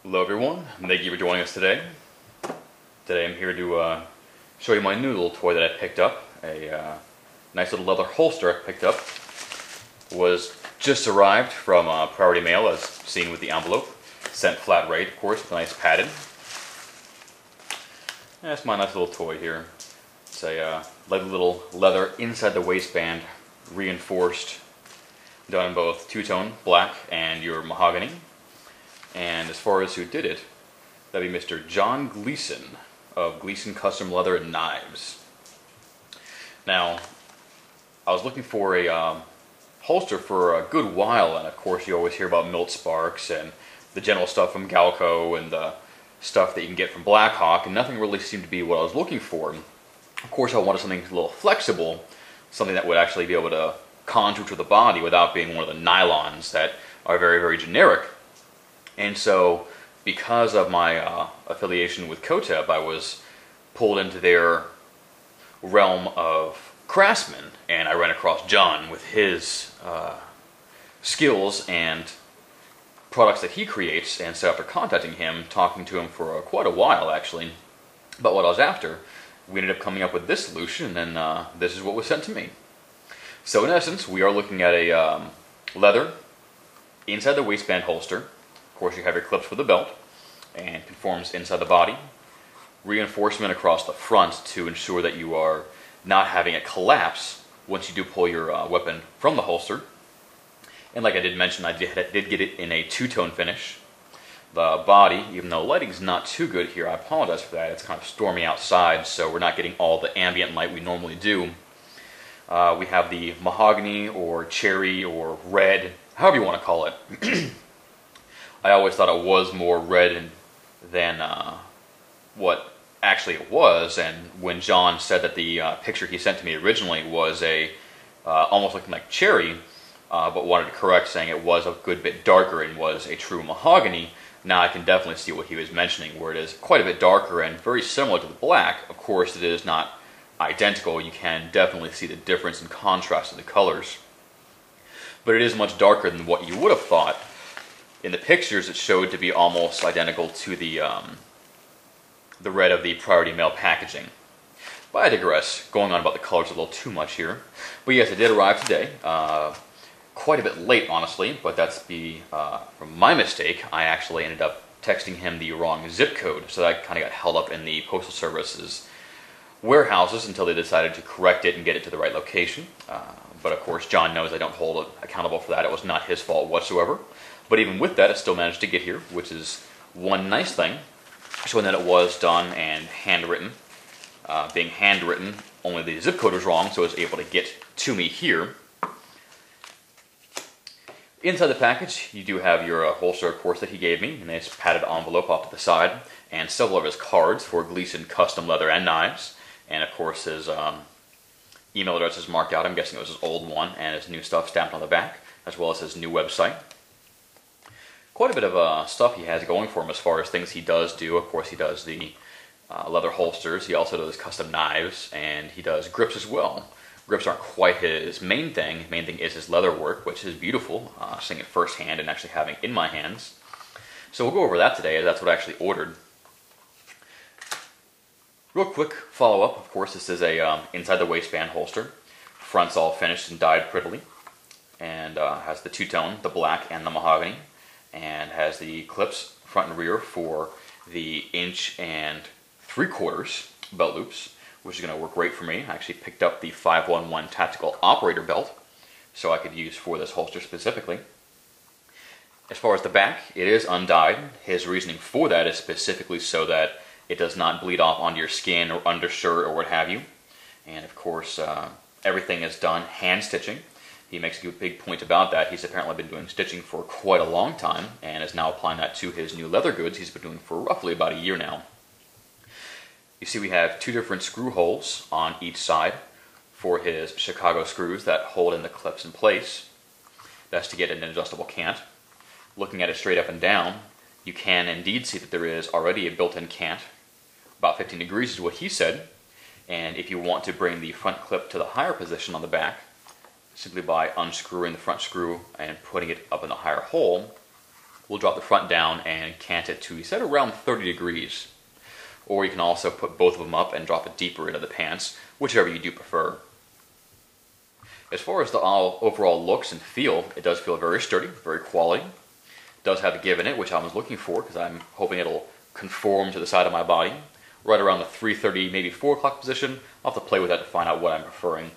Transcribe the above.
Hello everyone, thank you for joining us today. Today I'm here to show you my new little toy that I picked up. A nice little leather holster I picked up. Was just arrived from Priority Mail, as seen with the envelope. Sent flat rate, of course, with nice padded. That's my nice little toy here. It's a little leather inside the waistband, reinforced, done in both two-tone, black, and your mahogany. And as far as who did it, that'd be Mr. John Gleason of Gleason Custom Leather and Knives. Now, I was looking for a holster for a good while, and of course you always hear about Milt Sparks and the general stuff from Galco and the stuff that you can get from Blackhawk, and nothing really seemed to be what I was looking for. Of course I wanted something a little flexible, something that would actually be able to contour to the body without being one of the nylons that are very, very generic. And so, because of my affiliation with Koteb, I was pulled into their realm of craftsmen, and I ran across John with his skills and products that he creates. And so after contacting him, talking to him for quite a while actually, about what I was after, we ended up coming up with this solution, and this is what was sent to me. So in essence, we are looking at a leather inside the waistband holster. Of course, you have your clips for the belt, and conforms inside the body. Reinforcement across the front to ensure that you are not having it collapse once you do pull your weapon from the holster. And like I did mention, I did get it in a two-tone finish. The body, even though lighting's not too good here, I apologize for that. It's kind of stormy outside, so we're not getting all the ambient light we normally do. We have the mahogany or cherry or red, however you want to call it. I always thought it was more red than what actually it was, and when John said that the picture he sent to me originally was a almost looking like cherry, but wanted to correct, saying it was a good bit darker and was a true mahogany, now I can definitely see what he was mentioning, where it is quite a bit darker and very similar to the black. Of course, it is not identical. You can definitely see the difference in contrast in the colors, but it is much darker than what you would have thought. In the pictures, it showed to be almost identical to the red of the Priority Mail packaging. But I digress, going on about the colors a little too much here. But yes, it did arrive today. Quite a bit late, honestly, but that's from my mistake. I actually ended up texting him the wrong zip code, so that kind of got held up in the Postal Service's warehouses until they decided to correct it and get it to the right location. But of course, John knows I don't hold it accountable for that. It was not his fault whatsoever. But even with that, it still managed to get here, which is one nice thing, showing that it was done and handwritten. Being handwritten, only the zip code was wrong, so it was able to get to me here. Inside the package, you do have your holster, of course, that he gave me, and this padded envelope off to the side, and several of his cards for Gleason Custom Leather and Knives, and of course his email address is marked out. I'm guessing it was his old one, and his new stuff stamped on the back, as well as his new website. Quite a bit of stuff he has going for him as far as things he does do. Of course, he does the leather holsters. He also does custom knives, and he does grips as well. Grips aren't quite his main thing. His main thing is his leather work, which is beautiful, seeing it firsthand and actually having it in my hands. So we'll go over that today, as that's what I actually ordered. Real quick follow-up, of course, this is a inside the waistband holster. Front's all finished and dyed prettily, and has the two-tone, the black and the mahogany, and has the clips front and rear for the 1 3/4 belt loops, which is going to work great for me. I actually picked up the 511 Tactical Operator belt, so I could use for this holster specifically. As far as the back, it is undyed. His reasoning for that is specifically so that it does not bleed off onto your skin or undershirt or what have you. And of course, everything is done hand stitching. He makes a big point about that. He's apparently been doing stitching for quite a long time, and is now applying that to his new leather goods he's been doing for roughly about a year now. You see we have two different screw holes on each side for his Chicago screws that hold in the clips in place. That's to get an adjustable cant. Looking at it straight up and down, you can indeed see that there is already a built-in cant. About 15 degrees is what he said, and if you want to bring the front clip to the higher position on the back, simply by unscrewing the front screw and putting it up in the higher hole, we'll drop the front down and cant it to set around 30 degrees. Or you can also put both of them up and drop it deeper into the pants, whichever you do prefer. As far as the overall looks and feel, it does feel very sturdy, very quality. It does have a give in it, which I was looking for because I'm hoping it'll conform to the side of my body. Right around the 3:30, maybe 4 o'clock position. I'll have to play with that to find out what I'm preferring.